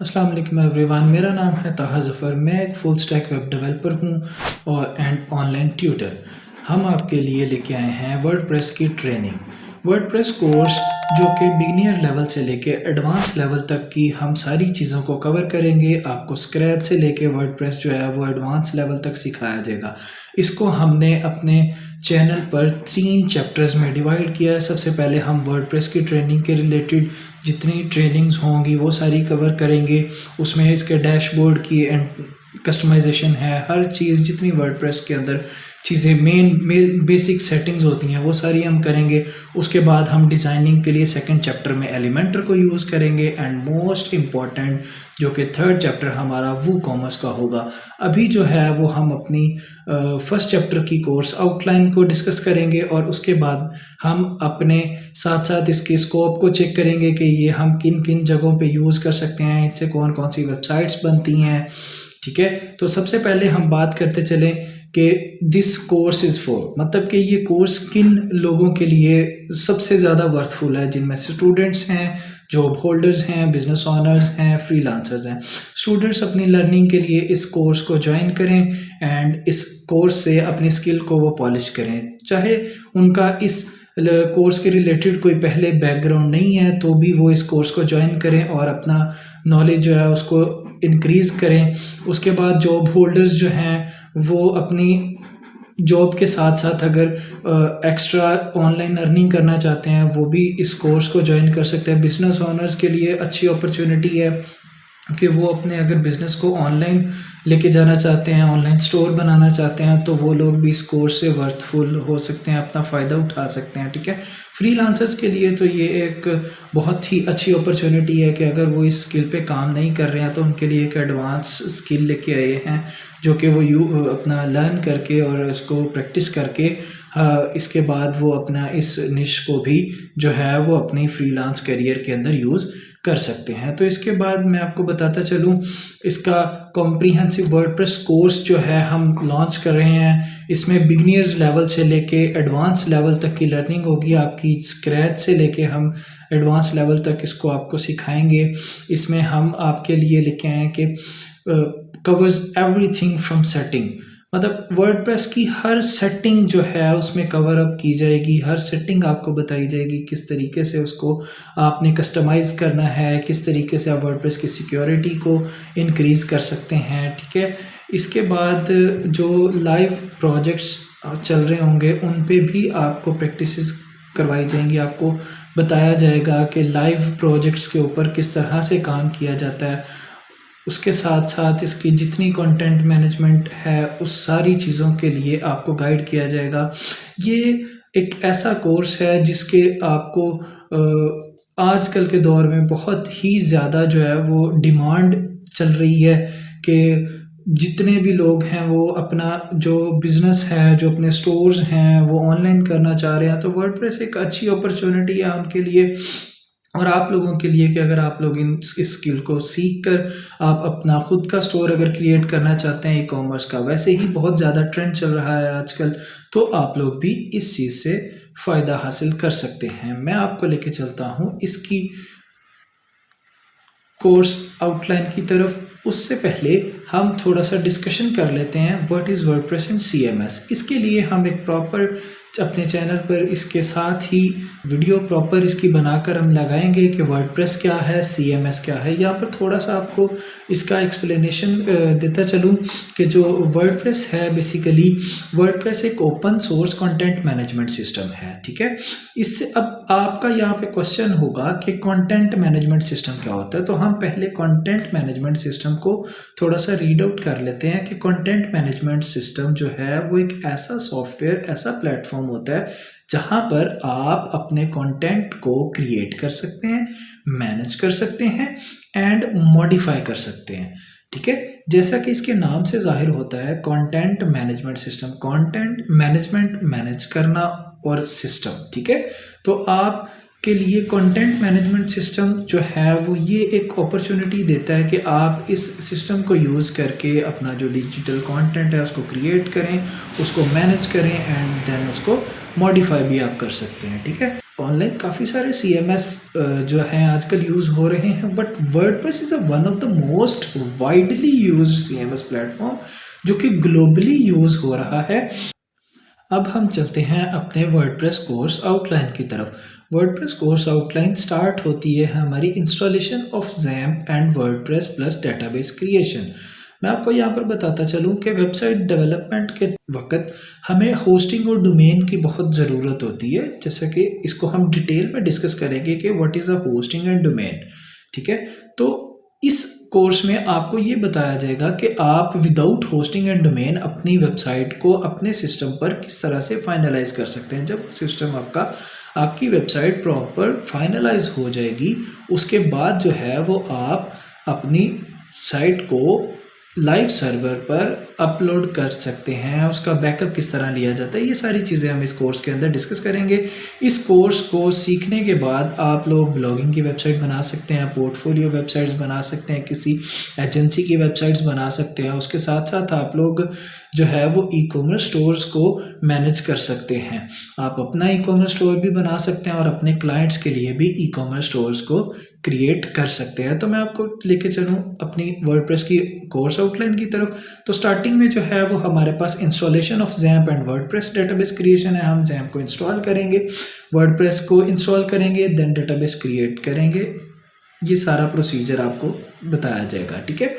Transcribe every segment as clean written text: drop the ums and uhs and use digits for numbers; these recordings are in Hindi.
अस्सलाम वालेकुम एवरीवन, मेरा नाम है ताहा ज़फ़र। मैं एक फुल स्टैक वेब डेवलपर हूँ और ऑनलाइन ट्यूटर। हम आपके लिए लेके आए हैं वर्डप्रेस की ट्रेनिंग। वर्डप्रेस कोर्स जो कि बिगिनियर लेवल से लेके एडवांस लेवल तक की हम सारी चीज़ों को कवर करेंगे। आपको स्क्रैच से लेके वर्डप्रेस जो है वो एडवांस लेवल तक सिखाया जाएगा। इसको हमने अपने चैनल पर 3 चैप्टर्स में डिवाइड किया है। सबसे पहले हम वर्डप्रेस की ट्रेनिंग के रिलेटेड जितनी ट्रेनिंग्स होंगी वो सारी कवर करेंगे। उसमें इसके डैशबोर्ड की एंड कस्टमाइजेशन है, हर चीज़ जितनी वर्डप्रेस के अंदर चीज़ें मेन बेसिक सेटिंग्स होती हैं वो सारी हम करेंगे। उसके बाद हम डिज़ाइनिंग के लिए सेकंड चैप्टर में एलिमेंटर को यूज़ करेंगे एंड मोस्ट इम्पॉर्टेंट जो कि थर्ड चैप्टर हमारा वो कॉमर्स का होगा। अभी जो है वो हम अपनी फर्स्ट चैप्टर की कोर्स आउटलाइन को डिस्कस करेंगे और उसके बाद हम अपने साथ साथ इसके स्कोप को चेक करेंगे कि ये हम किन किन जगहों पे यूज़ कर सकते हैं, इससे कौन कौन सी वेबसाइट्स बनती हैं। ठीक है, तो सबसे पहले हम बात करते चलें कि दिस कोर्स इज़ फॉर, मतलब कि ये कोर्स किन लोगों के लिए सबसे ज़्यादा वर्थफुल है, जिनमें से स्टूडेंट्स हैं, जॉब होल्डर्स हैं, बिजनेस ओनर्स हैं, फ्रीलांसर्स हैं। स्टूडेंट्स अपनी लर्निंग के लिए इस कोर्स को ज्वाइन करें एंड इस कोर्स से अपनी स्किल को वो पॉलिश करें। चाहे उनका इस कोर्स के रिलेटेड कोई पहले बैकग्राउंड नहीं है तो भी वो इस कोर्स को ज्वाइन करें और अपना नॉलेज जो है उसको इंक्रीज़ करें। उसके बाद जॉब होल्डर्स जो हैं वो अपनी जॉब के साथ साथ अगर एक्स्ट्रा ऑनलाइन अर्निंग करना चाहते हैं वो भी इस कोर्स को ज्वाइन कर सकते हैं। बिजनेस ओनर्स के लिए अच्छी अपॉर्चुनिटी है कि वो अपने अगर बिज़नेस को ऑनलाइन लेके जाना चाहते हैं, ऑनलाइन स्टोर बनाना चाहते हैं, तो वो लोग भी इस कोर्स से वर्थफुल हो सकते हैं, अपना फ़ायदा उठा सकते हैं। ठीक है, फ्रीलांसर्स के लिए तो ये एक बहुत ही अच्छी अपॉर्चुनिटी है कि अगर वो इस स्किल पे काम नहीं कर रहे हैं तो उनके लिए एक एडवांस स्किल लेके आए हैं जो कि वो अपना लर्न करके और इसको प्रैक्टिस करके इसके बाद वो अपना इस निश को भी जो है वो अपनी फ्रीलांस करियर के अंदर यूज़ कर सकते हैं। तो इसके बाद मैं आपको बताता चलूँ, इसका कॉम्प्रिहेंसिव वर्डप्रेस कोर्स जो है हम लॉन्च कर रहे हैं। इसमें बिगिनियर्स लेवल से लेके एडवांस लेवल तक की लर्निंग होगी आपकी। स्क्रैच से लेके हम एडवांस लेवल तक इसको आपको सिखाएंगे। इसमें हम आपके लिए लेके आए हैं कि कवर्स एवरीथिंग फ्रॉम सेटिंग, मतलब वर्डप्रेस की हर सेटिंग जो है उसमें कवर अप की जाएगी। हर सेटिंग आपको बताई जाएगी, किस तरीके से उसको आपने कस्टमाइज़ करना है, किस तरीके से आप वर्डप्रेस की सिक्योरिटी को इंक्रीज़ कर सकते हैं। ठीक है, इसके बाद जो लाइव प्रोजेक्ट्स चल रहे होंगे उन पे भी आपको प्रैक्टिसेस करवाई जाएंगी। आपको बताया जाएगा कि लाइव प्रोजेक्ट्स के ऊपर किस तरह से काम किया जाता है। उसके साथ साथ इसकी जितनी कंटेंट मैनेजमेंट है उस सारी चीज़ों के लिए आपको गाइड किया जाएगा। ये एक ऐसा कोर्स है जिसके आपको आजकल के दौर में बहुत ही ज़्यादा जो है वो डिमांड चल रही है कि जितने भी लोग हैं वो अपना जो बिज़नेस है, जो अपने स्टोर्स हैं वो ऑनलाइन करना चाह रहे हैं। तो वर्डप्रेस एक अच्छी अपॉर्चुनिटी है उनके लिए और आप लोगों के लिए कि अगर आप लोग इस स्किल को सीख कर आप अपना खुद का स्टोर अगर क्रिएट करना चाहते हैं ई कॉमर्स का, वैसे ही बहुत ज़्यादा ट्रेंड चल रहा है आजकल, तो आप लोग भी इस चीज़ से फ़ायदा हासिल कर सकते हैं। मैं आपको लेके चलता हूँ इसकी कोर्स आउटलाइन की तरफ। उससे पहले हम थोड़ा सा डिस्कशन कर लेते हैं what is WordPress and CMS. इसके लिए हम एक प्रॉपर अपने चैनल पर इसके साथ ही वीडियो प्रॉपर इसकी बनाकर हम लगाएंगे कि वर्डप्रेस क्या है, सीएमएस क्या है। यहाँ पर थोड़ा सा आपको इसका एक्सप्लेनेशन देता चलूँ कि जो वर्डप्रेस है बेसिकली वर्डप्रेस एक open source content management system है। ठीक है, इससे अब आपका यहाँ पे क्वेश्चन होगा कि कंटेंट मैनेजमेंट सिस्टम क्या होता है। तो हम पहले कंटेंट मैनेजमेंट सिस्टम को थोड़ा सा रीड आउट कर लेते हैं कि कंटेंट मैनेजमेंट सिस्टम जो है वो एक ऐसा सॉफ्टवेयर, ऐसा प्लेटफॉर्म होता है जहां पर आप अपने कंटेंट को क्रिएट कर सकते हैं, मैनेज कर सकते हैं एंड मॉडिफाई कर सकते हैं। ठीक है, जैसा कि इसके नाम से जाहिर होता है content management system, content management manage करना और सिस्टम। ठीक है, तो आप के लिए कंटेंट मैनेजमेंट सिस्टम जो है वो ये एक अपॉर्चुनिटी देता है कि आप इस सिस्टम को यूज़ करके अपना जो डिजिटल कंटेंट है उसको क्रिएट करें, उसको मैनेज करें एंड देन उसको मॉडिफाई भी आप कर सकते हैं। ठीक है, ऑनलाइन काफ़ी सारे CMS जो हैं आजकल यूज़ हो रहे हैं, but WordPress is one of the most widely used CMS platform जो कि ग्लोबली यूज़ हो रहा है। अब हम चलते हैं अपने वर्डप्रेस कोर्स आउटलाइन की तरफ। वर्डप्रेस कोर्स आउटलाइन स्टार्ट होती है हमारी installation of XAMPP and WordPress plus database creation. मैं आपको यहाँ पर बताता चलूँ कि वेबसाइट डेवलपमेंट के वक्त हमें होस्टिंग और डोमेन की बहुत ज़रूरत होती है, जैसा कि इसको हम डिटेल में डिस्कस करेंगे कि what is a hosting and domain. ठीक है, तो इस कोर्स में आपको ये बताया जाएगा कि आप विदाउट होस्टिंग एंड डोमेन अपनी वेबसाइट को अपने सिस्टम पर किस तरह से फाइनलाइज कर सकते हैं। जब सिस्टम आपकी वेबसाइट प्रॉपर फाइनलाइज हो जाएगी, उसके बाद जो है वो आप अपनी साइट को लाइव सर्वर पर अपलोड कर सकते हैं। उसका बैकअप किस तरह लिया जाता है, ये सारी चीज़ें हम इस कोर्स के अंदर डिस्कस करेंगे। इस कोर्स को सीखने के बाद आप लोग ब्लॉगिंग की वेबसाइट बना सकते हैं, पोर्टफोलियो वेबसाइट्स बना सकते हैं, किसी एजेंसी की वेबसाइट्स बना सकते हैं। उसके साथ साथ आप लोग जो है वो ई-कॉमर्स स्टोर्स को मैनेज कर सकते हैं। आप अपना ई-कॉमर्स स्टोर भी बना सकते हैं और अपने क्लाइंट्स के लिए भी ई-कॉमर्स स्टोर्स को क्रिएट कर सकते हैं। तो मैं आपको लेके चलूँ अपनी वर्डप्रेस की कोर्स आउटलाइन की तरफ। तो स्टार्टिंग में जो है वो हमारे पास installation of XAMPP and WordPress database creation है। हम XAMPP को इंस्टॉल करेंगे, वर्डप्रेस को इंस्टॉल करेंगे, देन डेटाबेस क्रिएट करेंगे। ये सारा प्रोसीजर आपको बताया जाएगा। ठीक है,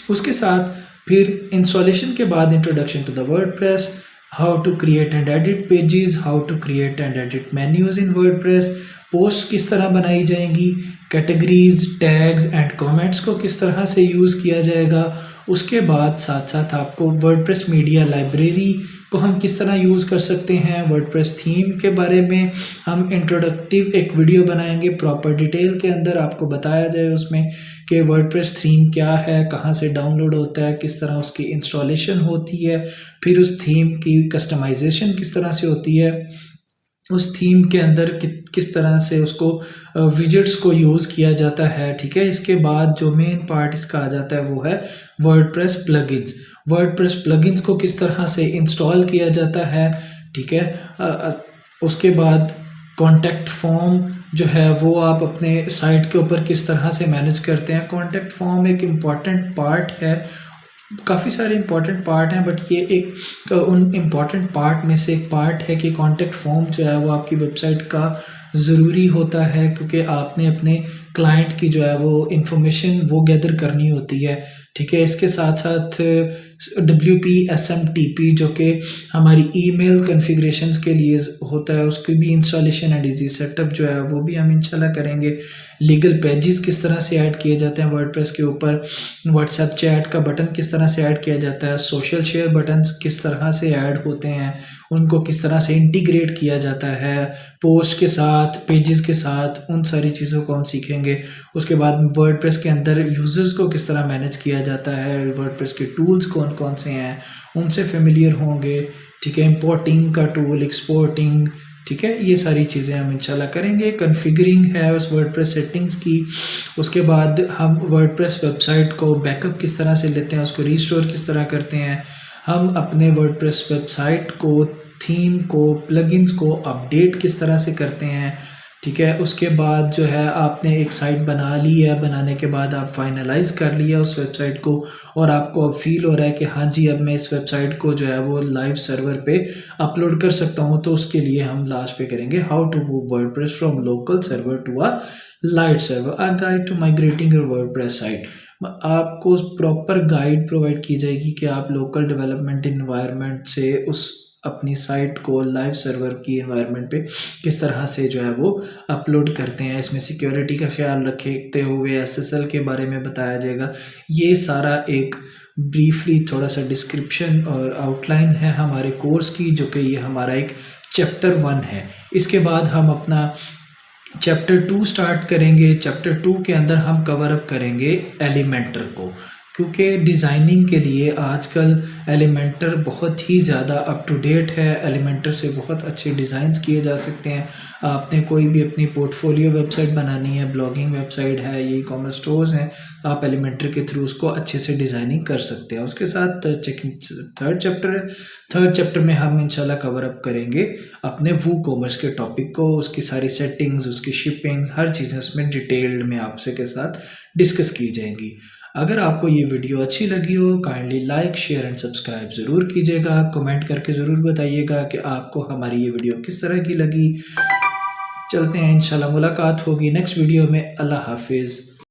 उसके साथ फिर इंस्टॉलेशन के बाद introduction to the WordPress, how to create and edit pages, how to create and edit menus in WordPress, post किस तरह बनाई जाएंगी, कैटेगरीज, टैग्स एंड कमेंट्स को किस तरह से यूज़ किया जाएगा। उसके बाद साथ साथ आपको वर्डप्रेस मीडिया लाइब्रेरी को हम किस तरह यूज़ कर सकते हैं। वर्डप्रेस थीम के बारे में हम इंट्रोडक्टिव एक वीडियो बनाएंगे, प्रॉपर डिटेल के अंदर आपको बताया जाए उसमें कि वर्डप्रेस थीम क्या है, कहाँ से डाउनलोड होता है, किस तरह उसकी इंस्टॉलेशन होती है, फिर उस थीम की कस्टमाइजेशन किस तरह से होती है, उस थीम के अंदर किस तरह से उसको विजेट्स को यूज़ किया जाता है। ठीक है, इसके बाद जो मेन पार्ट इसका आ जाता है वो है वर्डप्रेस प्लगइन्स। वर्डप्रेस प्लगइन्स को किस तरह से इंस्टॉल किया जाता है। ठीक है, उसके बाद कॉन्टैक्ट फॉर्म जो है वो आप अपने साइट के ऊपर किस तरह से मैनेज करते हैं। कॉन्टैक्ट फॉर्म एक इम्पॉर्टेंट पार्ट है, काफ़ी सारे इंपॉर्टेंट पार्ट हैं, बट ये एक उन इम्पॉर्टेंट पार्ट में से एक पार्ट है कि कॉन्टैक्ट फॉर्म जो है वो आपकी वेबसाइट का ज़रूरी होता है, क्योंकि आपने अपने क्लाइंट की जो है वो इंफॉर्मेशन वो गैदर करनी होती है। ठीक है, इसके साथ साथ WP SMTP जो कि हमारी ईमेल कॉन्फ़िगरेशंस के लिए होता है, उसकी भी इंस्टॉलेशन एंड ईजी सेटअप जो है वो भी हम इंशाल्लाह करेंगे। लीगल पेजेस किस तरह से ऐड किए जाते हैं वर्डप्रेस के ऊपर, व्हाट्सएप चैट का बटन किस तरह से ऐड किया जाता है, सोशल शेयर बटन्स किस तरह से ऐड होते हैं, उनको किस तरह से इंटीग्रेट किया जाता है पोस्ट के साथ, पेजेस के साथ, उन सारी चीज़ों को हम सीखेंगे। उसके बाद वर्डप्रेस के अंदर यूज़र्स को किस तरह मैनेज किया जाता है, वर्डप्रेस के टूल्स कौन कौन से हैं उनसे फेमिलियर होंगे। ठीक है, इंपोर्टिंग का टूल, एक्सपोर्टिंग, ठीक है, ये सारी चीज़ें हम इंशाल्लाह करेंगे। कॉन्फ़िगरिंग है उस वर्डप्रेस सेटिंग्स की। उसके बाद हम वर्डप्रेस वेबसाइट को बैकअप किस तरह से लेते हैं, उसको रीस्टोर किस तरह करते हैं, हम अपने वर्डप्रेस वेबसाइट को, थीम को, प्लगइन्स को अपडेट किस तरह से करते हैं। ठीक है, उसके बाद जो है आपने एक साइट बना ली है, बनाने के बाद आप फाइनलाइज कर लिया उस वेबसाइट को और आपको अब फील हो रहा है कि हाँ जी अब मैं इस वेबसाइट को जो है वो लाइव सर्वर पे अपलोड कर सकता हूँ। तो उसके लिए हम लास्ट पे करेंगे how to move WordPress from local server to a live server, a guide to migrating your WordPress site. आपको प्रॉपर गाइड प्रोवाइड की जाएगी कि आप लोकल डेवलपमेंट इन्वायरमेंट से उस अपनी साइट को लाइव सर्वर की एनवायरनमेंट पे किस तरह से जो है वो अपलोड करते हैं। इसमें सिक्योरिटी का ख्याल रखते हुए SSL के बारे में बताया जाएगा। ये सारा एक ब्रीफली थोड़ा सा डिस्क्रिप्शन और आउटलाइन है हमारे कोर्स की, जो कि ये हमारा एक चैप्टर 1 है। इसके बाद हम अपना चैप्टर 2 स्टार्ट करेंगे। चैप्टर 2 के अंदर हम कवर अप करेंगे एलिमेंटर को। क्योंकि डिज़ाइनिंग के लिए आजकल एलिमेंटर बहुत ही ज़्यादा अप टू डेट है। एलिमेंटर से बहुत अच्छे डिज़ाइंस किए जा सकते हैं। आपने कोई भी अपनी पोर्टफोलियो वेबसाइट बनानी है, ब्लॉगिंग वेबसाइट है, ये ई-कॉमर्स स्टोर्स हैं, आप एलिमेंटर के थ्रू उसको अच्छे से डिज़ाइनिंग कर सकते हैं। उसके साथ थर्ड चैप्टर है। थर्ड चैप्टर में हम इंशाल्लाह कवर अप करेंगे अपने वूकॉमर्स के टॉपिक को, उसकी सारी सेटिंग्स, उसकी शिपिंग, हर चीज़ें उसमें डिटेल्ड में आपसे के साथ डिस्कस की जाएंगी। अगर आपको ये वीडियो अच्छी लगी हो, kindly like, share and subscribe ज़रूर कीजिएगा। कमेंट करके ज़रूर बताइएगा कि आपको हमारी ये वीडियो किस तरह की लगी। चलते हैं, इंशाल्लाह मुलाकात होगी नेक्स्ट वीडियो में। अल्लाह हाफिज़।